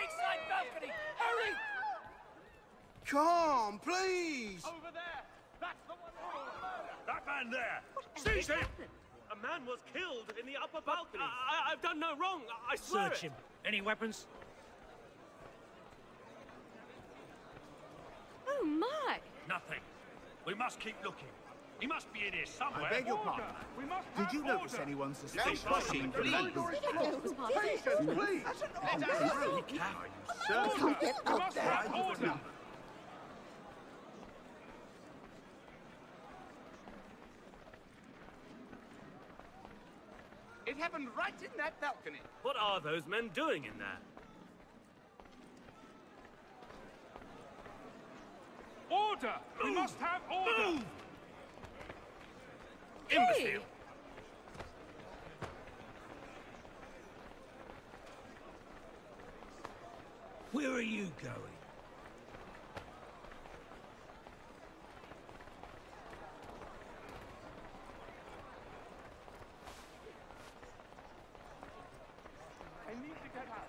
Beachside balcony! Hurry! Come, please! Over there! That's the one who murder! That man there! Seize him! A man was killed in the upper balcony. I've done no wrong. I swear Search him. Any weapons? Oh, my! Nothing. We must keep looking. He must be in here somewhere. I beg your pardon. We must Did you notice anyone suspicious seen from that booth? Please! Please! Sir, Order! get We out must there! have order! It happened right in that balcony. What are those men doing in there? Order! We must have order! Move! Imbecile! Where are you going? I need to get out.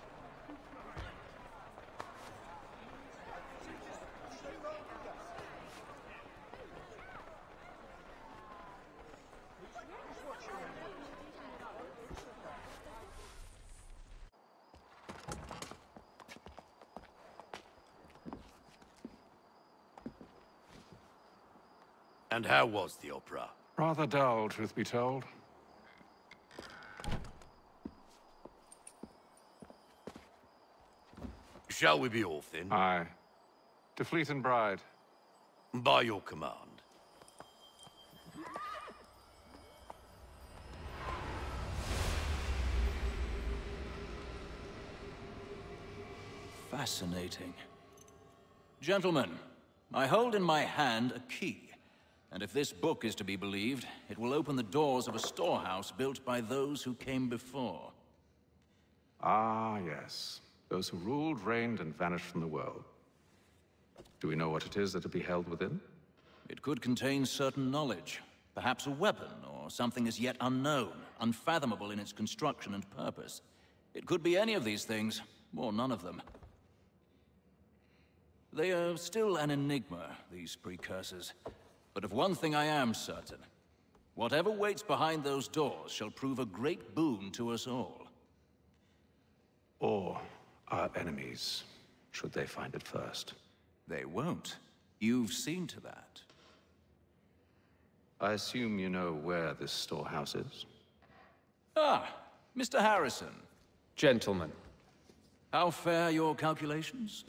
And how was the opera? Rather dull, truth be told. Shall we be off then? Aye. To Fleet and Bride. By your command. Fascinating. Gentlemen, I hold in my hand a key. And if this book is to be believed, it will open the doors of a storehouse built by those who came before. Ah, yes. Those who ruled, reigned, and vanished from the world. Do we know what it is that will be held within? It could contain certain knowledge. Perhaps a weapon, or something as yet unknown, unfathomable in its construction and purpose. It could be any of these things, or none of them. They are still an enigma, these precursors. But of one thing I am certain. Whatever waits behind those doors shall prove a great boon to us all. Or our enemies, should they find it first. They won't. You've seen to that. I assume you know where this storehouse is? Ah, Mr. Harrison. Gentlemen, How fare your calculations?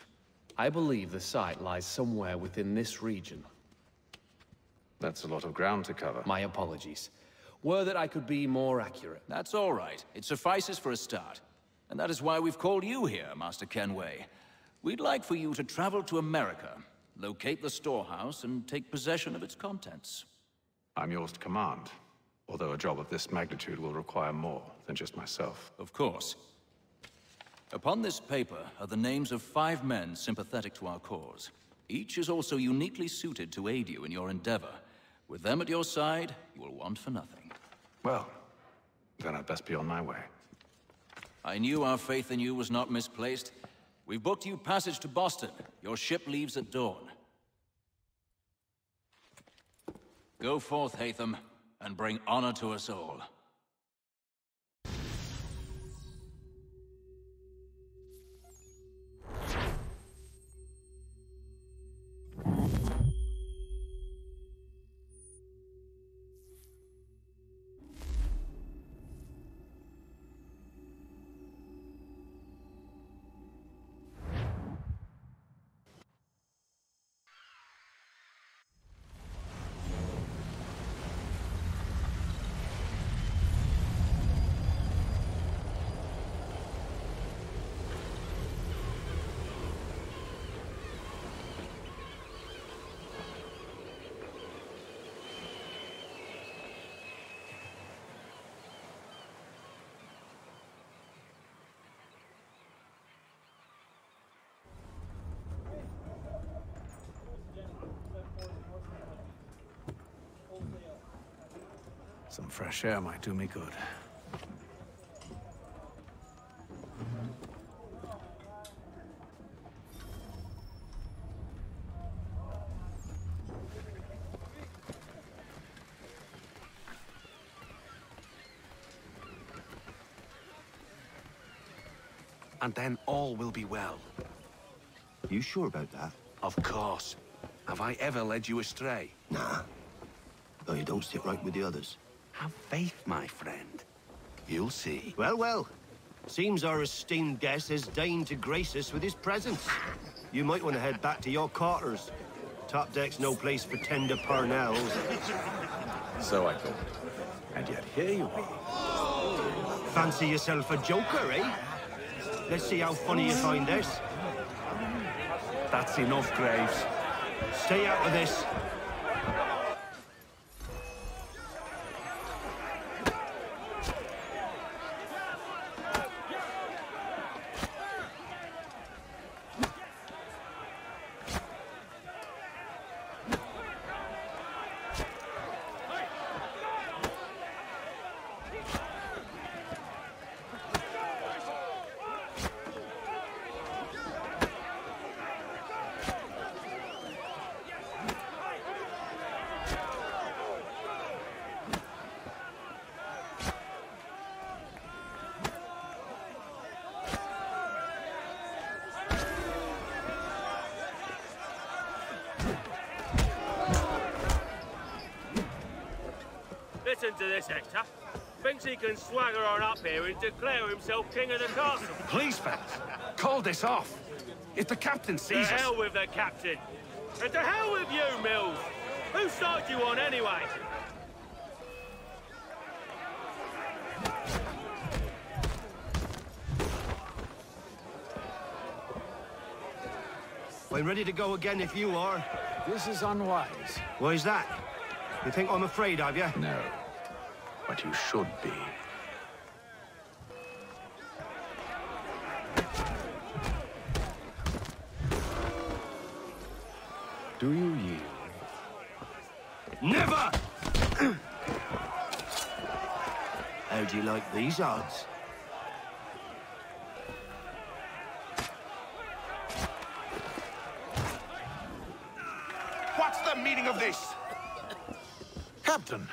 I believe the site lies somewhere within this region. That's a lot of ground to cover. My apologies. Were that I could be more accurate. That's all right. It suffices for a start. And that is why we've called you here, Master Kenway. We'd like for you to travel to America, locate the storehouse, and take possession of its contents. I'm yours to command, although a job of this magnitude will require more than just myself. Of course. Upon this paper are the names of 5 men sympathetic to our cause. Each is also uniquely suited to aid you in your endeavor. With them at your side, you will want for nothing. Well, then I'd best be on my way. I knew our faith in you was not misplaced. We've booked you passage to Boston. Your ship leaves at dawn. Go forth, Hatham, and bring honor to us all. Some fresh air might do me good. and then all will be well. You sure about that? Of course. Have I ever led you astray? Nah. Though you don't sit right with the others. Have faith, my friend. You'll see. Well, well. Seems our esteemed guest has deigned to grace us with his presence. You might want to head back to your quarters. Top deck's no place for tender parnells. So I thought. And yet here you are. Fancy yourself a joker, eh? Let's see how funny you find this. That's enough, Graves. Stay out of this. Listen to this, Hector. Thinks he can swagger on up here and declare himself king of the castle. Please, fellas, call this off. If the captain To sees us... hell with the captain. And to hell with you, Mills. Whose side you on, anyway? I'm ready to go again if you are. This is unwise. Why is that? You think I'm afraid of you? No. But you should be. Do you yield? Never! How do you like these odds? What's the meaning of this? Captain,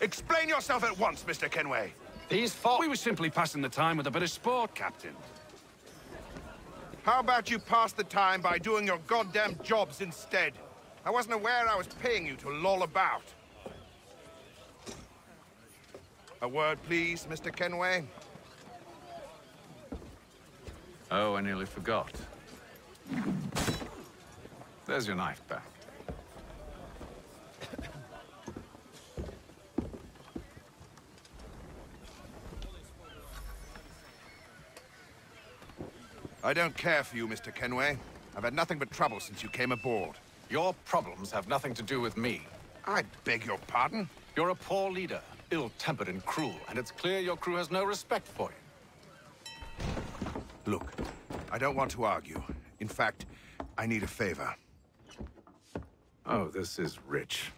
Explain yourself at once, Mr. Kenway. these fought. We were simply passing the time with a bit of sport, Captain. How about you pass the time by doing your goddamn jobs instead? I wasn't aware I was paying you to loll about. A word, please, Mr. Kenway. Oh, I nearly forgot. There's your knife back. I don't care for you, Mr. Kenway. I've had nothing but trouble since you came aboard. Your problems have nothing to do with me. I beg your pardon? You're a poor leader, ill-tempered and cruel, and it's clear your crew has no respect for you. Look, I don't want to argue. In fact, I need a favor. Oh, this is rich.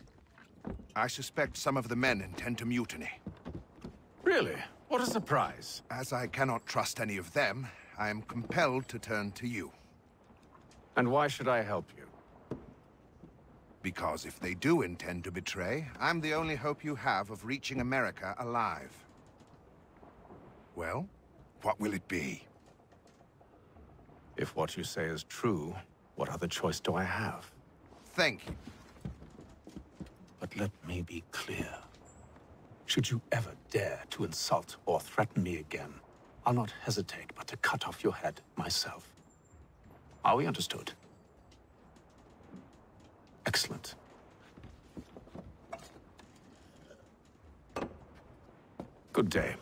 I suspect some of the men intend to mutiny. Really? What a surprise. As I cannot trust any of them, I am compelled to turn to you. And why should I help you? Because if they do intend to betray, I'm the only hope you have of reaching America alive. Well, what will it be? If what you say is true, what other choice do I have? Thank you. But let me be clear. Should you ever dare to insult or threaten me again, I'll not hesitate but to cut off your head myself. Are we understood? Excellent. Good day.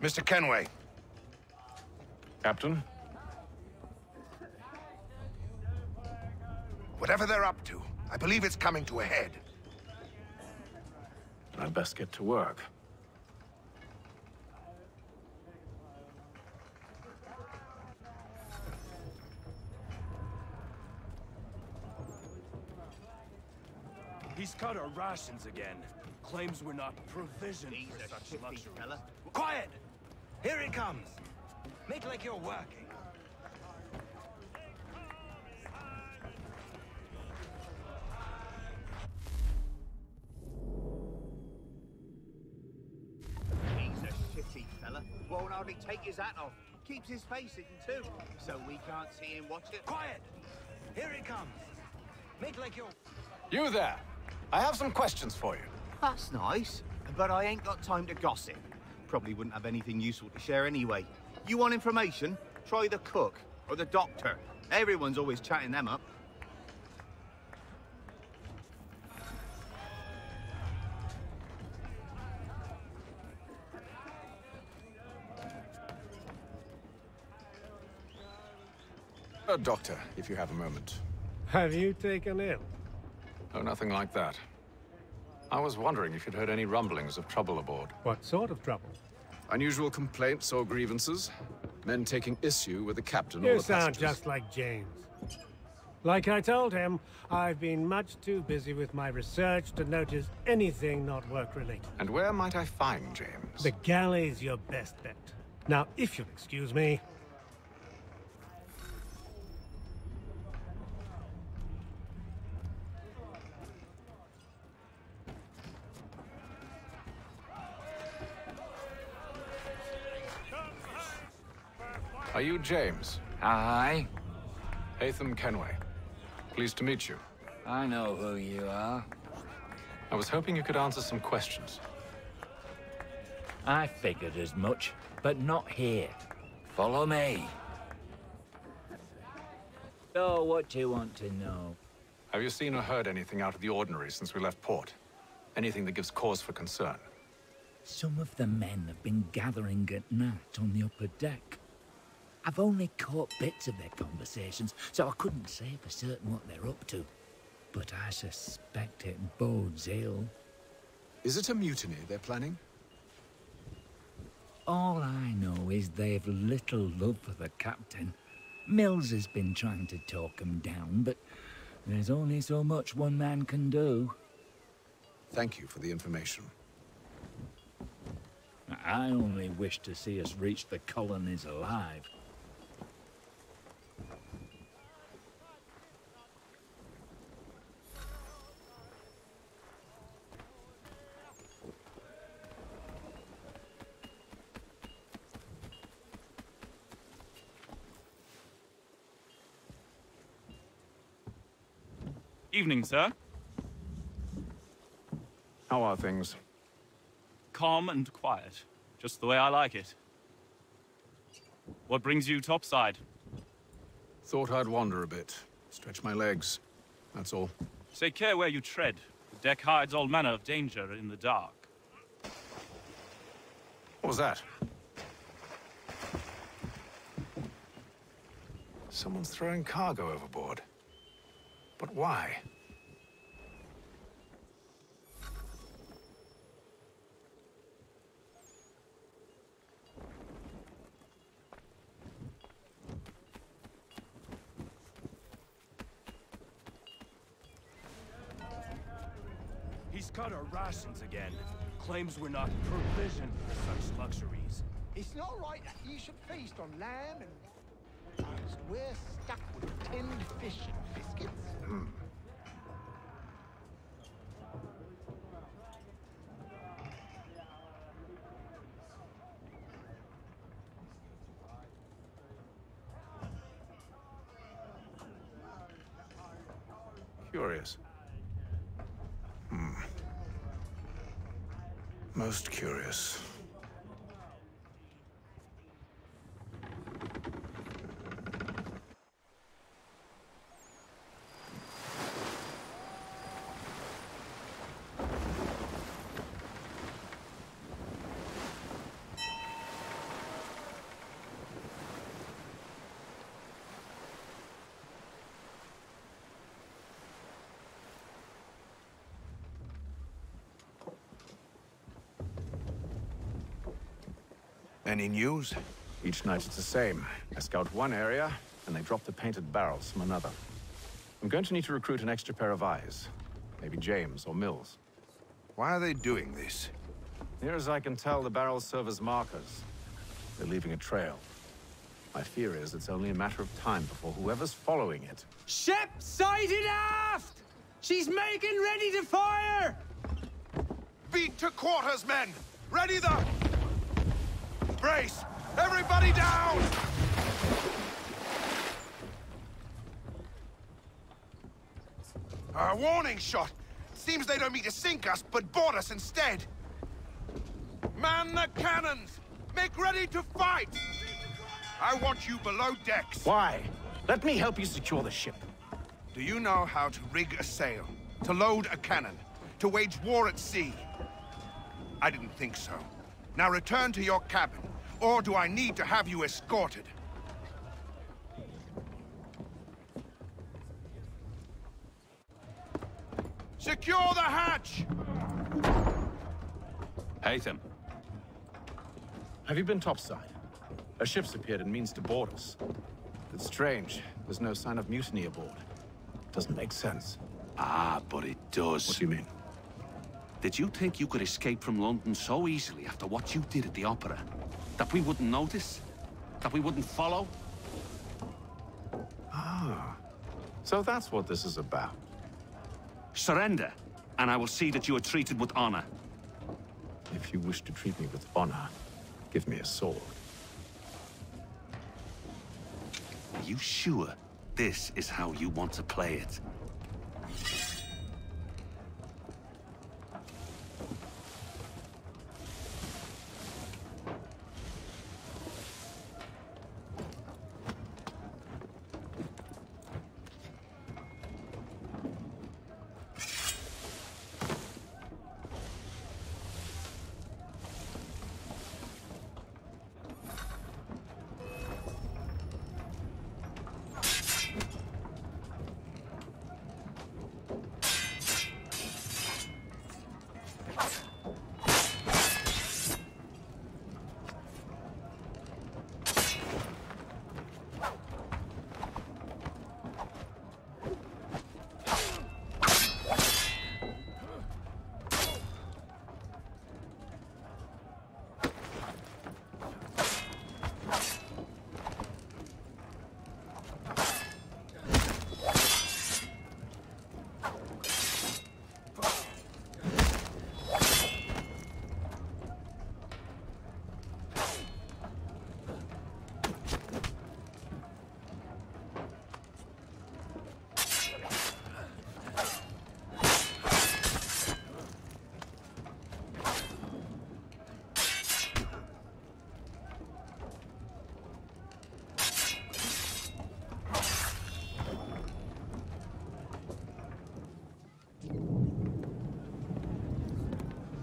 Mr. Kenway. Captain? Whatever they're up to, I believe it's coming to a head. I'd best get to work. He's cut our rations again. Claims we're not provisioned for such luxury. Quiet! Here it comes. Make like you're working. He's a shitty fella. Won't hardly take his hat off. Keeps his face hidden too, so we can't see him watch it. Quiet! Here it comes. Make like you're... You there! I have some questions for you. That's nice, but I ain't got time to gossip. Probably wouldn't have anything useful to share anyway. You want information? Try the cook or the doctor. Everyone's always chatting them up. Doctor, if you have a moment. Have you taken ill? Oh, nothing like that. I was wondering if you'd heard any rumblings of trouble aboard. What sort of trouble? Unusual complaints or grievances? Men taking issue with the captain or You the sound passengers? just like James. Like I told him, I've been much too busy with my research to notice anything not work-related. And where might I find James? The galley's your best bet. Now, if you'll excuse me... Are you James? Aye. Hatham Kenway. Pleased to meet you. I know who you are. I was hoping you could answer some questions. I figured as much, but not here. Follow me. So, what do you want to know? Have you seen or heard anything out of the ordinary since we left port? Anything that gives cause for concern? Some of the men have been gathering at night on the upper deck. I've only caught bits of their conversations, so I couldn't say for certain what they're up to. But I suspect it bodes ill. Is it a mutiny they're planning? All I know is they've little love for the captain. Mills has been trying to talk him down, but there's only so much one man can do. Thank you for the information. I only wish to see us reach the colonies alive. Evening, sir. How are things? Calm and quiet. Just the way I like it. What brings you topside? Thought I'd wander a bit. Stretch my legs. That's all. Take care where you tread. The deck hides all manner of danger in the dark. What was that? Someone's throwing cargo overboard. But why? He's cut our rations again. Claims we're not provisioned for such luxuries. It's not right that you should feast on lamb and... We're stuck with tinned fish and biscuits. Curious. Most curious. Any news? Each night it's the same. I scout one area, and they drop the painted barrels from another. I'm going to need to recruit an extra pair of eyes. Maybe James or Mills. Why are they doing this? Near as I can tell, the barrels serve as markers. They're leaving a trail. My fear is it's only a matter of time before whoever's following it... Ship sighted aft! She's making ready to fire! Beat to quarters, men! Ready the... Brace! Everybody down! A warning shot! Seems they don't mean to sink us, but board us instead! Man the cannons! Make ready to fight! I want you below decks. Why? Let me help you secure the ship. Do you know how to rig a sail? To load a cannon? To wage war at sea? I didn't think so. Now return to your cabin, or do I need to have you escorted? Secure the hatch! Haytham. Have you been topside? A ship's appeared and means to board us. It's strange. There's no sign of mutiny aboard. Doesn't make sense. Ah, but it does. What do you mean? Did you think you could escape from London so easily after what you did at the Opera? That we wouldn't notice? That we wouldn't follow? Ah. So that's what this is about. Surrender, and I will see that you are treated with honor. If you wish to treat me with honor, give me a sword. Are you sure this is how you want to play it?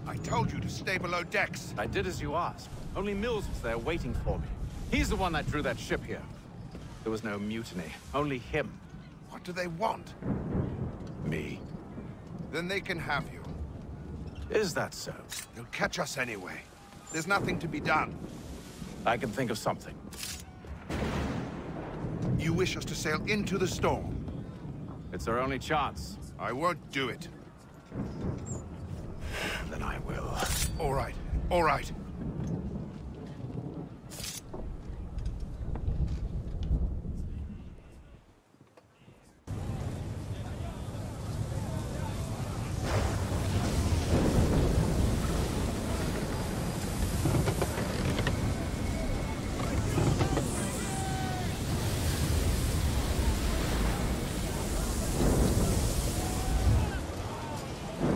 I told you to stay below decks. I did as you asked. Only Mills was there waiting for me. He's the one that drew that ship here. There was no mutiny, only him. What do they want? Me. Then they can have you. Is that so? You'll catch us anyway. There's nothing to be done. I can think of something. You wish us to sail into the storm? It's our only chance. I won't do it. Then I will. All right, all right.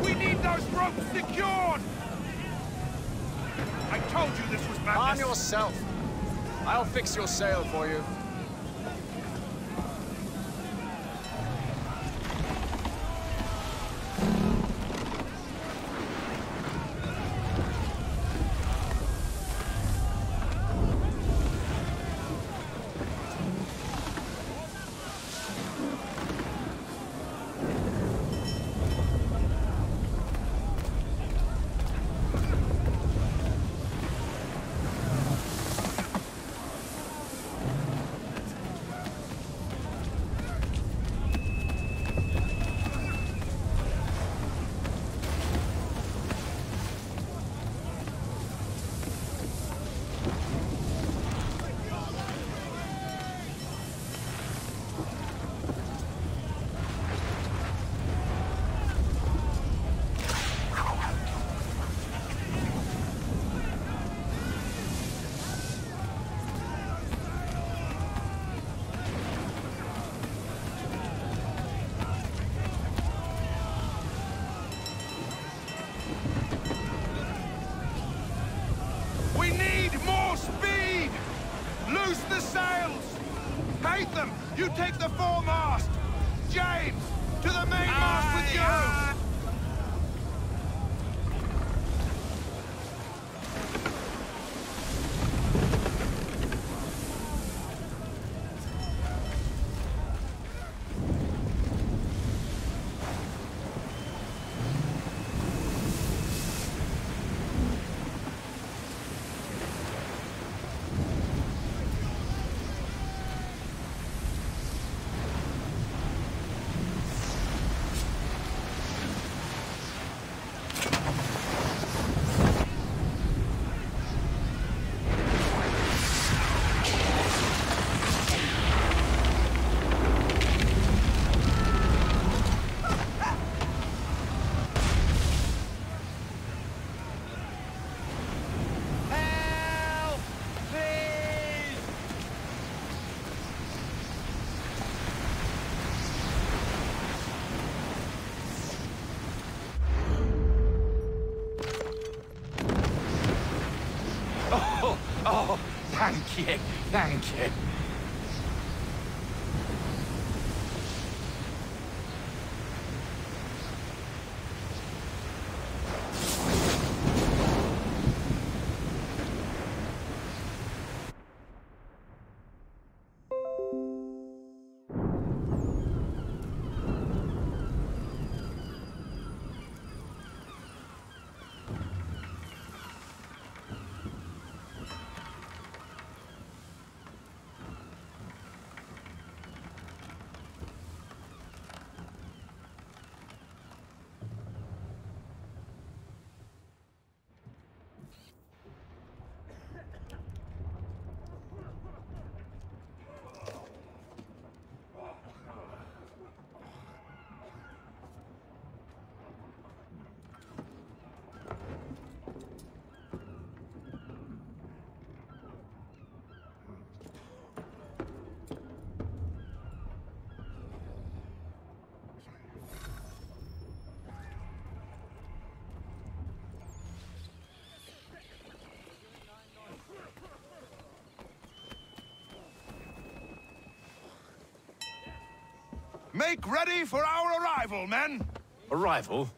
We need those ropes secured! I told you this was madness. Arm yourself. I'll fix your sail for you. You take the foremast! James! To the mainmast with you! Oh, thank you, thank you. Make ready for our arrival, men! Arrival?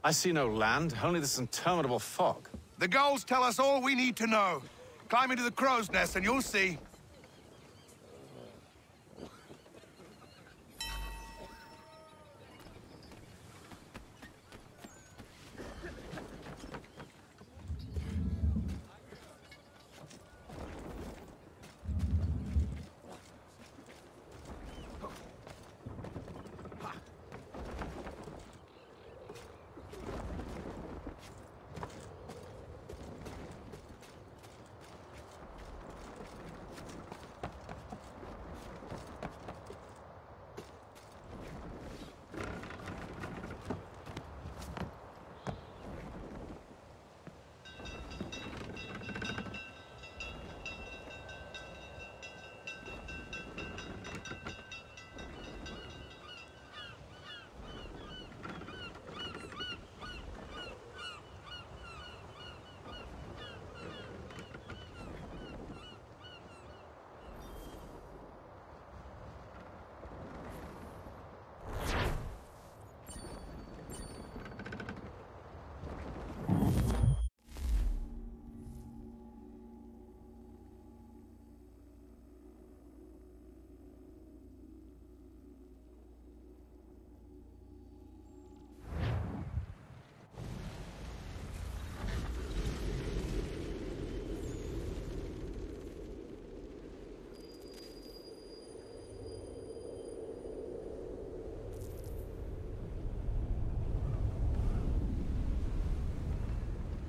I see no land, only this interminable fog. The gulls tell us all we need to know. Climb into the crow's nest and you'll see.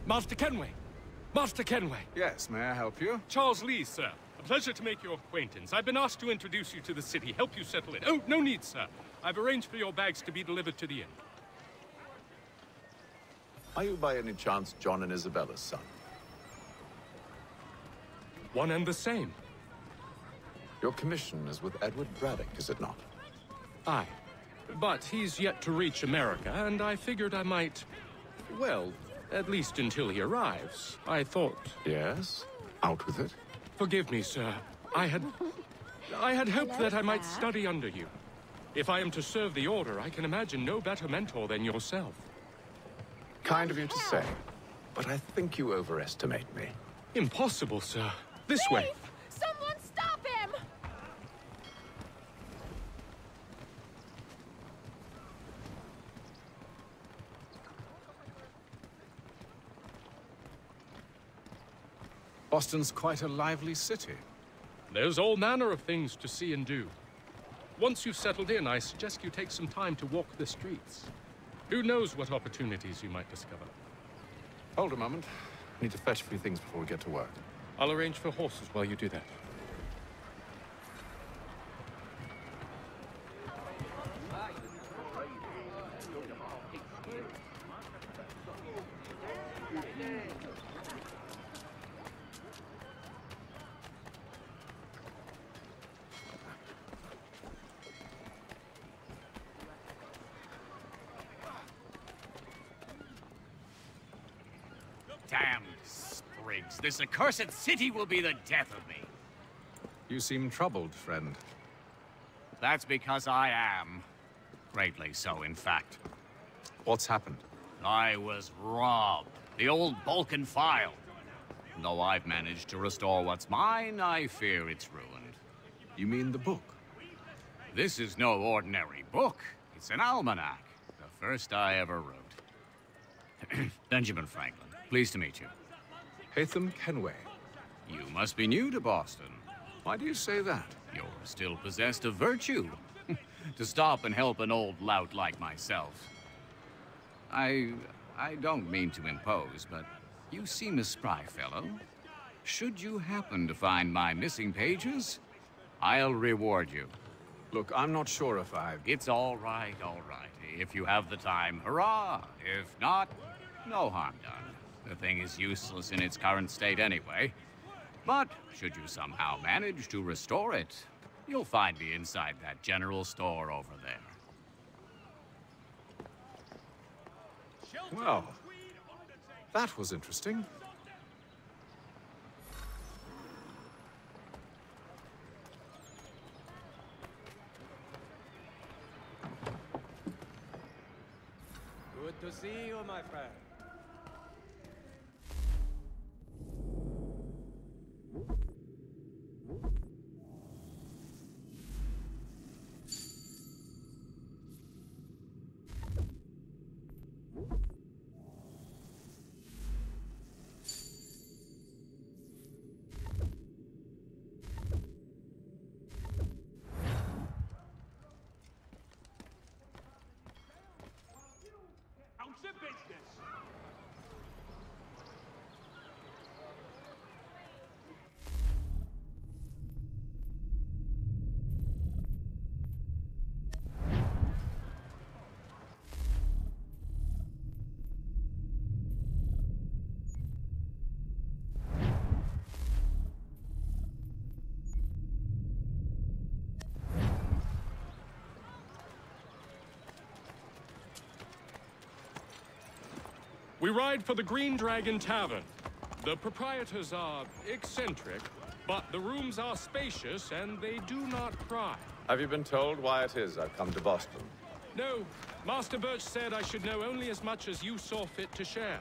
Master Kenway! Master Kenway! Yes, may I help you? Charles Lee, sir. A pleasure to make your acquaintance. I've been asked to introduce you to the city, help you settle in. Oh, no need, sir. I've arranged for your bags to be delivered to the inn. Are you by any chance John and Isabella's son? One and the same. Your commission is with Edward Braddock, is it not? Aye. But he's yet to reach America, and I figured I might... well, at least until he arrives. I thought... Yes? Out with it. Forgive me, sir. I had I had hoped Hello that I might there. study under you. If I am to serve the Order, I can imagine no better mentor than yourself. Kind of you to say, but I think you overestimate me. Impossible, sir. This way. Someone stop him! Boston's quite a lively city. There's all manner of things to see and do. Once you've settled in, I suggest you take some time to walk the streets. Who knows what opportunities you might discover. Hold a moment. I need to fetch a few things before we get to work. I'll arrange for horses while you do that. Damn sprigs. This accursed city will be the death of me. You seem troubled, friend. That's because I am. Greatly so, in fact. What's happened? I was robbed. The old Balkan file. Though I've managed to restore what's mine, I fear it's ruined. You mean the book? This is no ordinary book. It's an almanac. The first I ever wrote. Benjamin Franklin. Pleased to meet you. Hatham Kenway. You must be new to Boston. Why do you say that? You're still possessed of virtue. To stop and help an old lout like myself. I don't mean to impose, but you seem a spry fellow. Should you happen to find my missing pages, I'll reward you. Look, I'm not sure if I... It's all right, all right. If you have the time, hurrah! If not, no harm done. The thing is useless in its current state anyway. But should you somehow manage to restore it, you'll find me inside that general store over there. Well, that was interesting. Good to see you, my friend. We ride for the Green Dragon Tavern. The proprietors are eccentric, but the rooms are spacious and they do not pry. Have you been told why it is I've come to Boston? No, Master Birch said I should know only as much as you saw fit to share.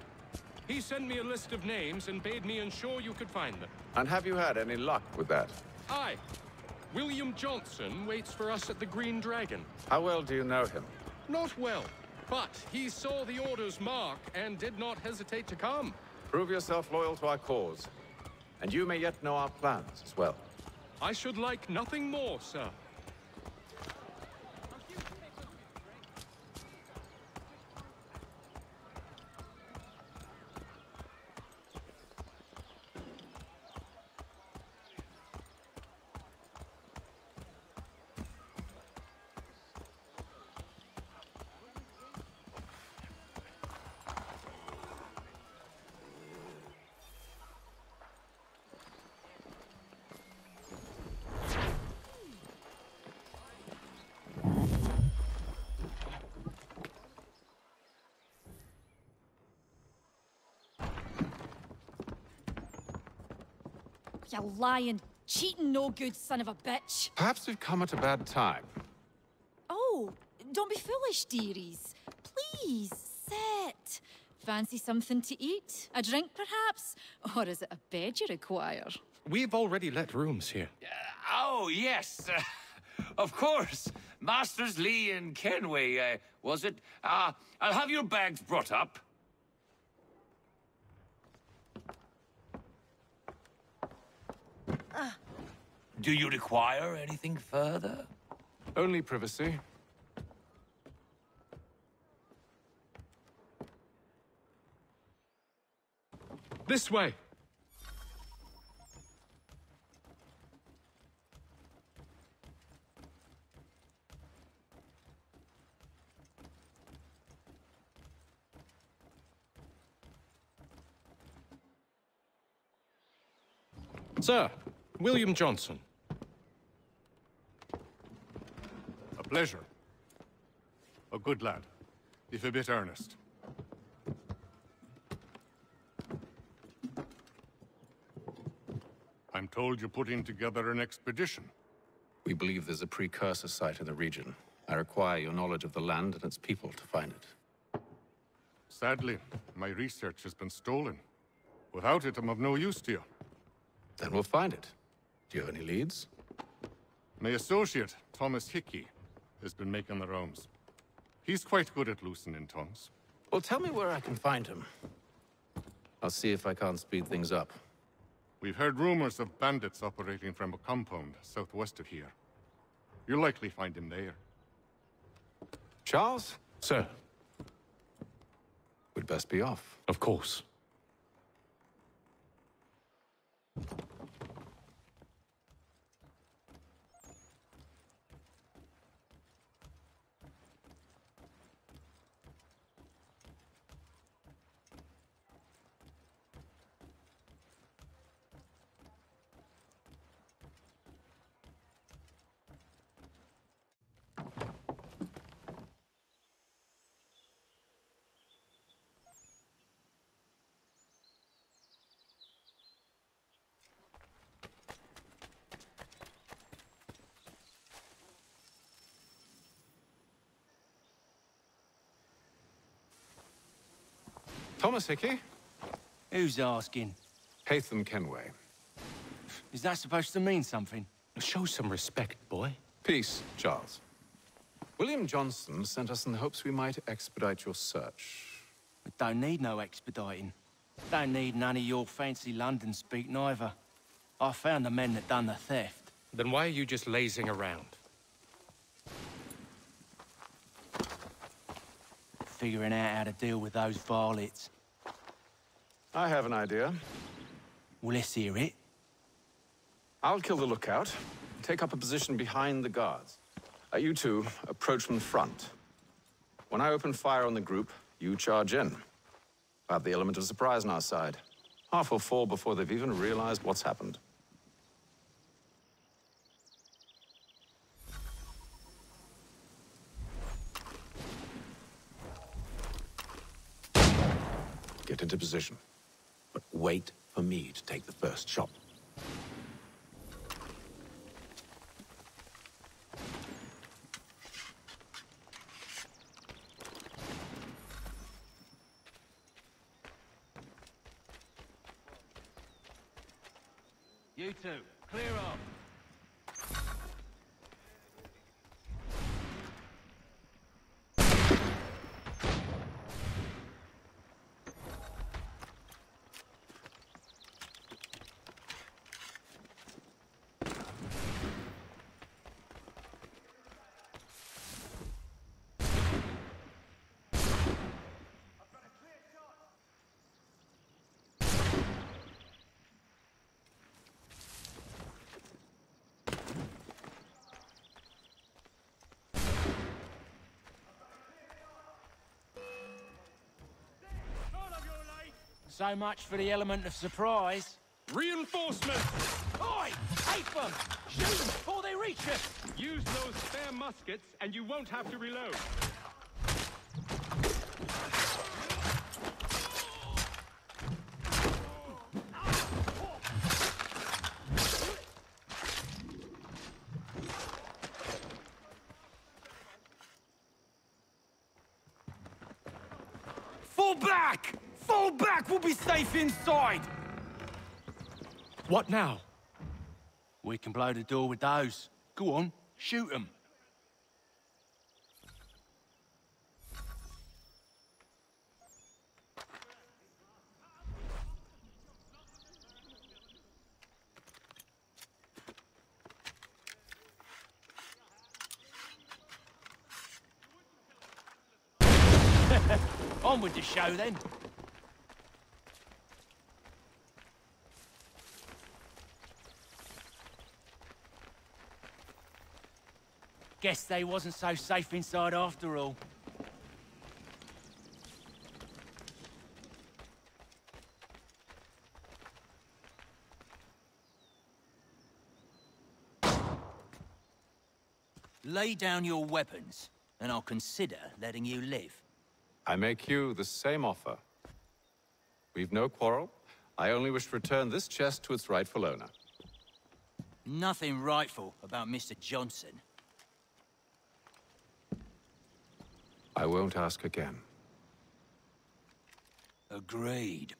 He sent me a list of names and bade me ensure you could find them. And have you had any luck with that? Aye. William Johnson waits for us at the Green Dragon. How well do you know him? Not well, but he saw the Order's mark and did not hesitate to come. Prove yourself loyal to our cause, and you may yet know our plans as well. I should like nothing more, sir. You lying Cheating no good, son of a bitch. Perhaps we've come at a bad time. Oh, don't be foolish, dearies. Please, sit. Fancy something to eat? A drink, perhaps? Or is it a bed you require? We've already let rooms here. Oh, yes. Of course. Masters Lee and Kenway, was it? I'll have your bags brought up. Do you require anything further? Only privacy. This way. Sir, William Johnson. A pleasure. A good lad, if a bit earnest. I'm told you're putting together an expedition. We believe there's a precursor site in the region. I require your knowledge of the land and its people to find it. Sadly, my research has been stolen. Without it, I'm of no use to you. Then we'll find it. Do you have any leads? My associate, Thomas Hickey, has been making the rounds. He's quite good at loosening tongues. Well, tell me where I can find him. I'll see if I can't speed things up. We've heard rumors of bandits operating from a compound southwest of here. You'll likely find him there. Charles? Sir. We'd best be off. Of course. Thomas Hickey? Who's asking? Haytham Kenway. Is that supposed to mean something? Show some respect, boy. Peace, Charles. William Johnson sent us in the hopes we might expedite your search. We don't need no expediting. Don't need none of your fancy London speak neither. I found the men that done the theft. Then why are you just lazing around? Figuring out how to deal with those varlets. I have an idea. Well, let's hear it. I'll kill the lookout, take up a position behind the guards. You two approach from the front. When I open fire on the group, you charge in. I have the element of surprise on our side. Half will fall before they've even realized what's happened. Get into position. But wait for me to take the first shot. You two, clear off. So much for the element of surprise. Reinforcements! Oi! Ape them! Shoot before they reach us! Use those spare muskets, and you won't have to reload. Fall back! We'll be safe inside! What now? We can blow the door with those. Go on, shoot them. On with the show, then. Guess they wasn't so safe inside after all. Lay down your weapons, and I'll consider letting you live. I make you the same offer. We've no quarrel. I only wish to return this chest to its rightful owner. Nothing rightful about Mr. Johnson. I won't ask again. Agreed.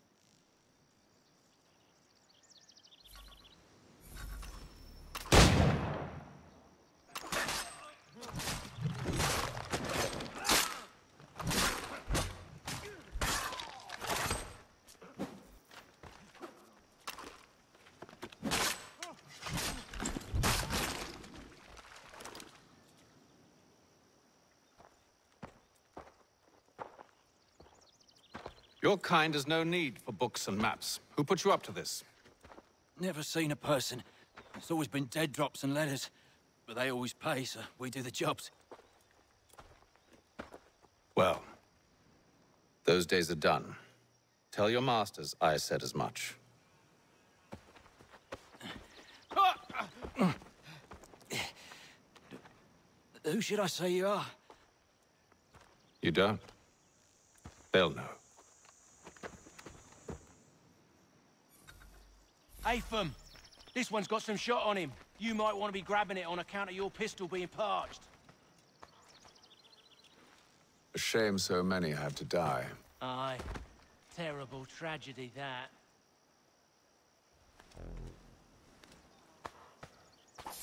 Your kind has no need for books and maps. Who put you up to this? Never seen a person. It's always been dead drops and letters. But they always pay, so we do the jobs. Well, those days are done. Tell your masters I said as much. Who should I say you are? You don't? They'll know. Atham, this one's got some shot on him. You might want to be grabbing it on account of your pistol being parched. A shame so many have to die. Aye. Terrible tragedy, that.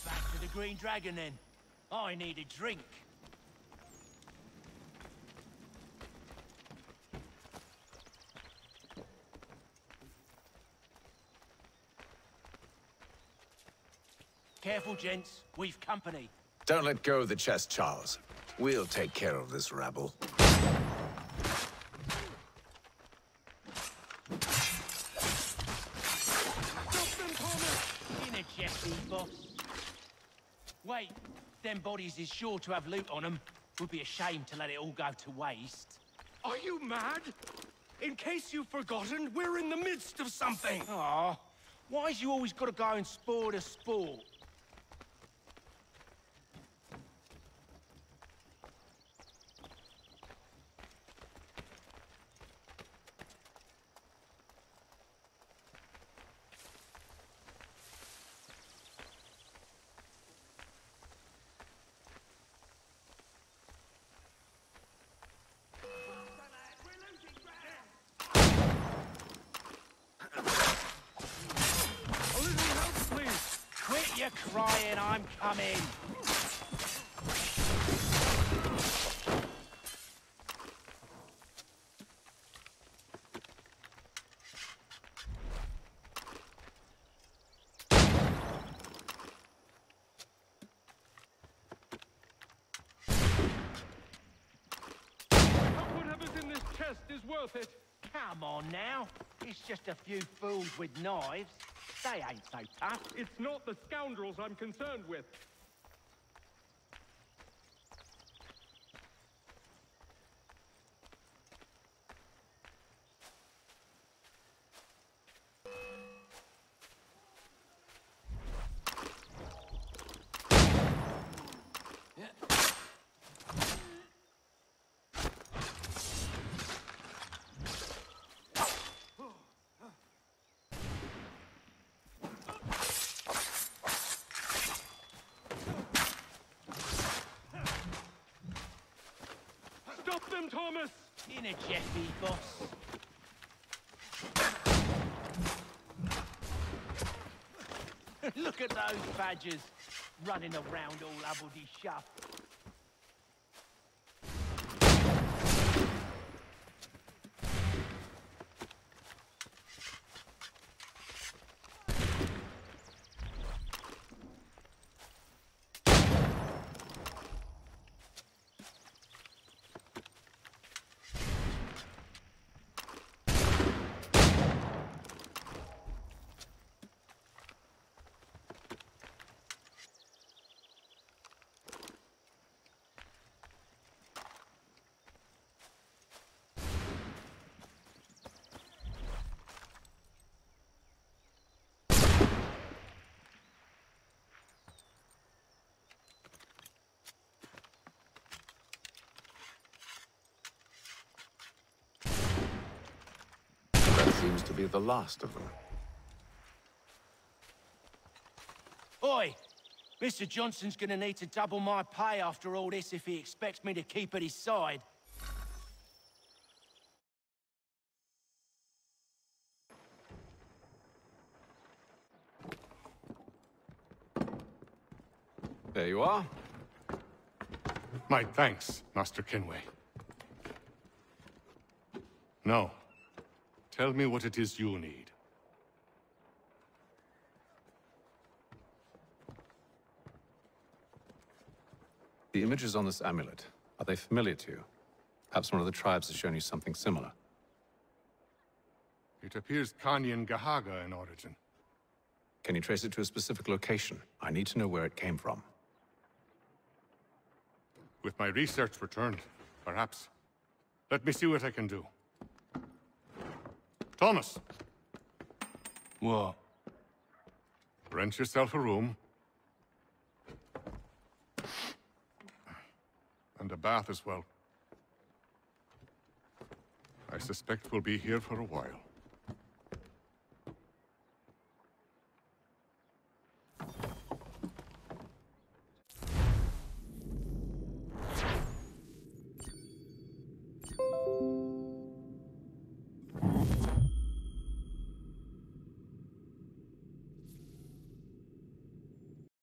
Back to the Green Dragon, then. I need a drink. Careful, gents. We've company. Don't let go of the chest, Charles. We'll take care of this rabble. In a Jeffy, boss. Wait, them bodies is sure to have loot on them. Would be a shame to let it all go to waste. Are you mad? In case you've forgotten, we're in the midst of something. Aw, why's you always got to go and spoil the sport? Quit your crying, I'm coming. Whatever's in this chest is worth it. Come on now. It's just a few fools with knives. They ain't so tough. It's not the scoundrels I'm concerned with. Stop them, Thomas! In a Jeffy, boss. Look at those badgers, running around all hubbledy-shuff. That seems to be the last of them. Oi! Mr. Johnson's gonna need to double my pay after all this if he expects me to keep at his side. There you are. My thanks, Master Kenway. Now, tell me what it is you need. The images on this amulet, are they familiar to you? Perhaps one of the tribes has shown you something similar. It appears Kanyan Gahaga in origin. Can you trace it to a specific location? I need to know where it came from. With my research returned, perhaps. Let me see what I can do. Thomas! What? Rent yourself a room. And a bath as well. I suspect we'll be here for a while.